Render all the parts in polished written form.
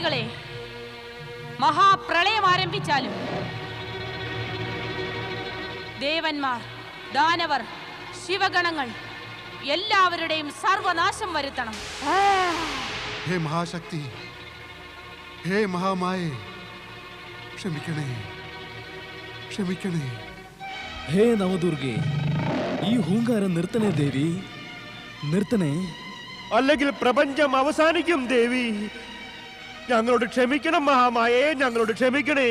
ത്യാഗികളെ, മഹാപ്രളയം ആരംഭിച്ചാലും ദേവന്മാർ, ദാനവർ, ശിവഗണങ്ങൾ എല്ലാവരുടെയും സർവനാശം വരുത്തണം. ഹേ മഹാശക്തി, ഹേ മഹാമായേ, ക്ഷമിക്കണേ, ക്ഷമിക്കണേ. ഹേ നവദുർഗേ, ഈ ഹൂങ്കാരം നിർത്തണേ ദേവി, നിർത്തണേ. അല്ലെങ്കിൽ പ്രപഞ്ചം അവസാനിക്കും ദേവി. ഞങ്ങളോട് ക്ഷമിക്കണം മഹാമായേ, ഞങ്ങളോട് ക്ഷമിക്കണേ.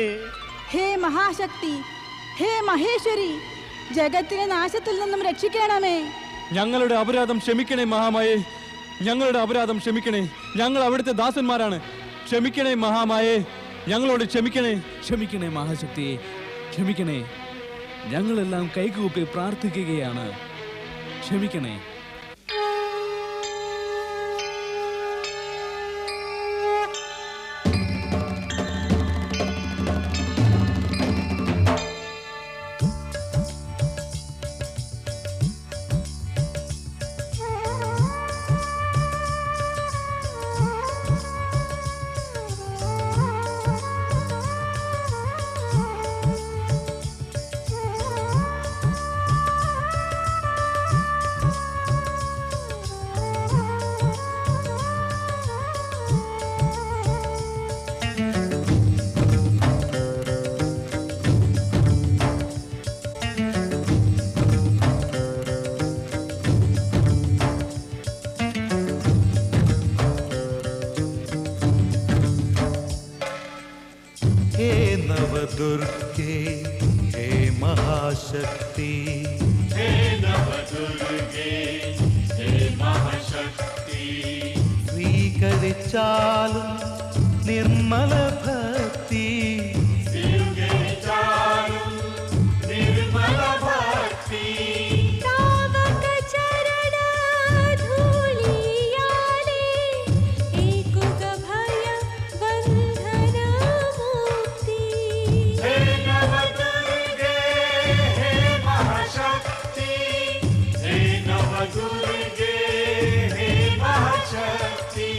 ഹേ മഹാശക്തി, ഹേ മഹേശ്വരി, ജഗത്തിനെ നാശത്തിൽ നിന്നും രക്ഷിക്കണമേ. ഞങ്ങളുടെ അപരാധം ക്ഷമിക്കണേ മഹാമായേ, ഞങ്ങളുടെ അപരാധം ക്ഷമിക്കണേ. ഞങ്ങൾ അവിടുത്തെ ദാസന്മാരാണ്. ക്ഷമിക്കണേ മഹാമായേ, ഞങ്ങളോട് ക്ഷമിക്കണേ. ക്ഷമിക്കണേ മഹാശക്തിയെ, ക്ഷമിക്കണേ. ഞങ്ങളെല്ലാം കൈകൂപ്പി പ്രാർത്ഥിക്കുകയാണ്. ക്ഷമിക്കണേ. दुर्गे हे महाशक्ति, हे नवदुर्गे हे महाशक्ति, स्वीकरिचालुं निर्मल भक्ति, स्वीकरिचालुं निर्मल भक्ति, तावक चरण धूलियाले एकुग भय बंधन मुक्ति। हे नवदुर्गे हे महाशक्ति, हे नवदुर्गे हे महाशक्ति।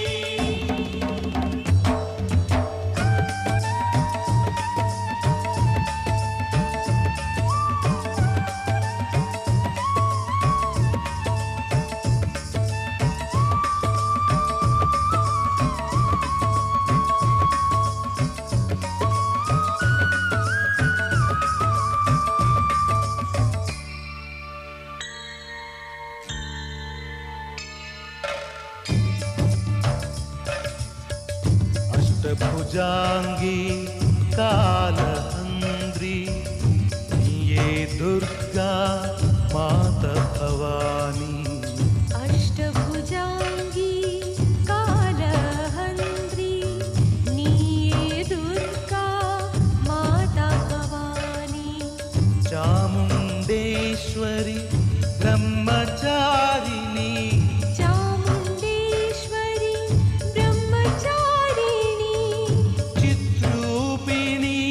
अष्टभुजांगी कालहंद्री, ये दुर्गा माता भवानी। अष्टभुजांगी कालहंद्री, नीये दुर्गा माता भवानी। चामुंडेश्वरी ब्रह्मचारिणी, चामुंडेश्वरी ब्रह्मचारिणी। चित्रूपिणी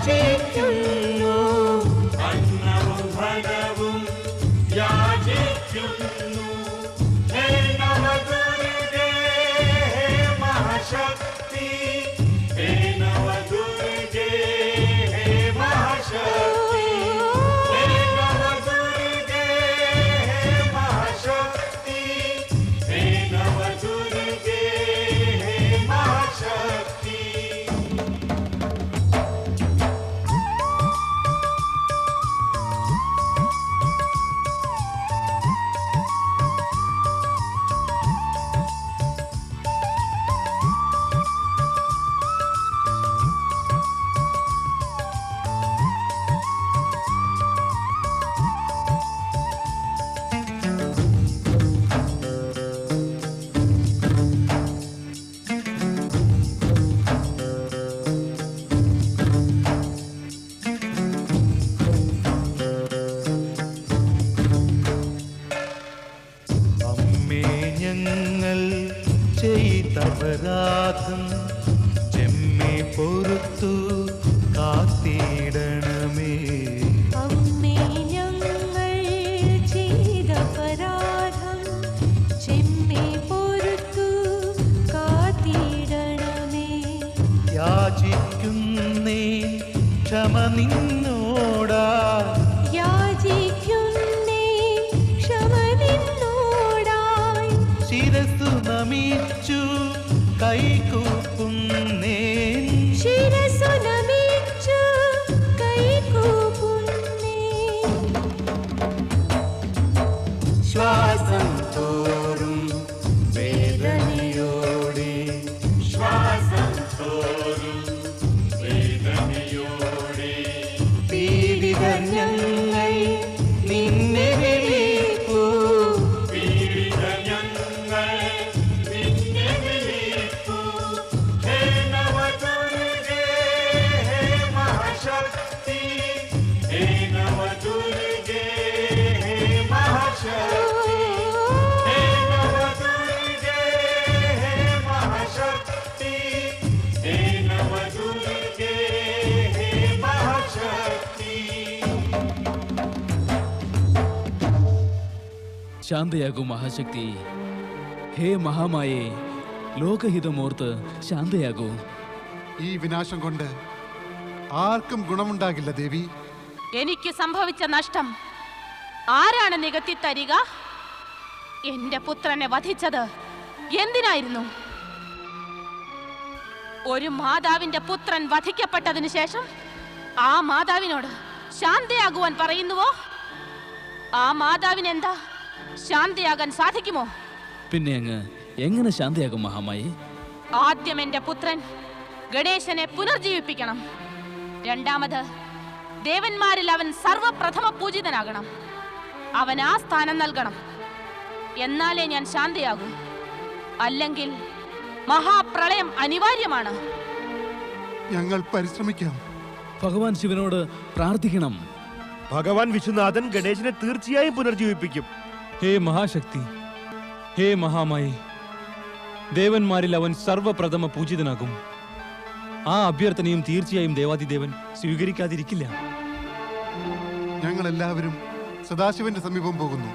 യാചിക്കുന്നു. അന്നവും ധനവും യാചിക്കുന്നു. ഹേ നവദുർഗേ, ഹേ മഹാശക്തി, ഹേ നവദുർഗേ, ഹേ മഹാശക്തി, ഹേ നവദുർഗേ, ഹേ മഹാശക്തി, ഹേ നവദുർഗേ, ഹേ മഹാശക്തി. അമ്മേ, ഞങ്ങൾ ചെയ്തപരാധം ചെമ്മേ പൊറുത്തു കാത്തിടണമേ. അമ്മേ, ഞങ്ങൾ ചെയ്ത പരാധം ചെമ്മേ പൊറുത്തു കാത്തിടണമേ. യാചിക്കുന്നേ ക്ഷമ നിന്നോടാ. യാചിക്കുന്നേ ക്ഷമ നിന്നോടായി. ശിരസ്സു നമിച്ചു കൈകൂപ്പുന്നേ. ശിരസ്സു നമിച്ചു കൈകൂപ്പുന്നേ. ശ്വാസം തോറും വേദനയോടെ ശ്വാസം തോറും വേദനയോടെ പീഡിത ഞങ്ങൾ നിന്നെ വിളിപ്പൂ. പീഡിത ഞങ്ങൾ നിന്നെ വിളിപ്പൂ. ഹേ നവദുർഗേ, ഹേ മഹാശക്തി, ഹേ നവദുർഗേ, ഹേ മഹാശക്തി, ഹേ നവദുർഗേ, ഹേ മഹാശക്തി, ഹേ നവദുർഗേ, ഹേ മഹാശക്തി. ശാന്തയാകൂ മഹാശക്തി. ഹേ മഹാമായേ, ലോകഹിതമോർത്ത് ശാന്തയാകൂ. ഈ വിനാശം കൊണ്ട് ആർക്കും ഗുണമുണ്ടാകില്ല ദേവി. എനിക്ക് സംഭവിച്ച നഷ്ടം ആരാണ് നികത്തി തരിക? എന്റെ പുത്രനെ വധിച്ചത് എന്തിനായിരുന്നു? ഒരു മാതാവിന്റെ പുത്രൻ വധിക്കപ്പെട്ടതിന് ശേഷം ആ മാതാവിനോട് ശാന്തയാകുവാൻ പറയുന്നുവോ? ആ മാതാവിനെന്താ ശാന്തയാകാൻ സാധിക്കുമോ? പിന്നെ അങ്ങ് എങ്ങനെ ശാന്തയാകും മഹാമായേ? ആദ്യം എന്റെ പുത്രൻ ഗണേശനെ പുനർജീവിപ്പിക്കണം. രണ്ടാമത് ദേവന്മാരിൽ അവൻ സർവപ്രഥമ പൂജിതനാകണം. അവൻ ആ സ്ഥാനം നൽകണം. എന്നാലേ ഞാൻ ശാന്തയാകൂ. അല്ലെങ്കിൽ മഹാപ്രളയം അനിവാര്യമാണ്. ഞങ്ങൾ പരിശ്രമിക്കാം. ഭഗവാൻ ശിവനോട് പ്രാർത്ഥിക്കണം. ഭഗവാൻ വിശ്വനാഥൻ ഗണേശനെ തീർച്ചയായും പുനർജീവിപ്പിക്കും. ഹേ മഹാശക്തി, ഹേ മഹാമായേ, ദേവന്മാരിൽ അവൻ സർവപ്രഥമ പൂജിതനാകും. ആ അഭ്യർത്ഥനയും തീർച്ചയായും ദേവാദിദേവൻ സ്വീകരിക്കാതിരിക്കില്ല. ഞങ്ങളെല്ലാവരും സദാശിവന്റെ സമീപം പോകുന്നു.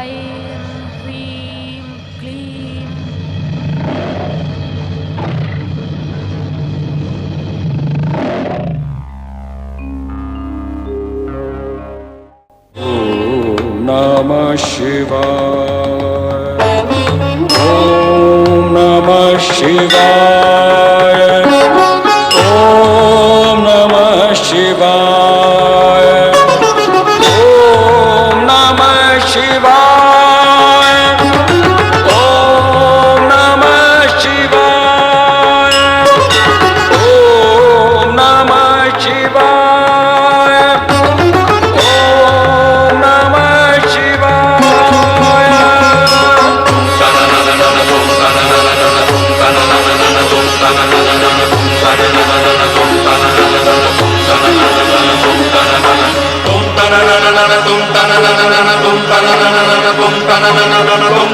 ഐം ഹ്രീം ക്ലീം. Namah Shivaya. Om Namah Shivaya. Om Namah Shivaya. Om Namah Shivaya. Om Namah Shivaya. Om Namah Shivaya. Om Namah Shivaya. Gana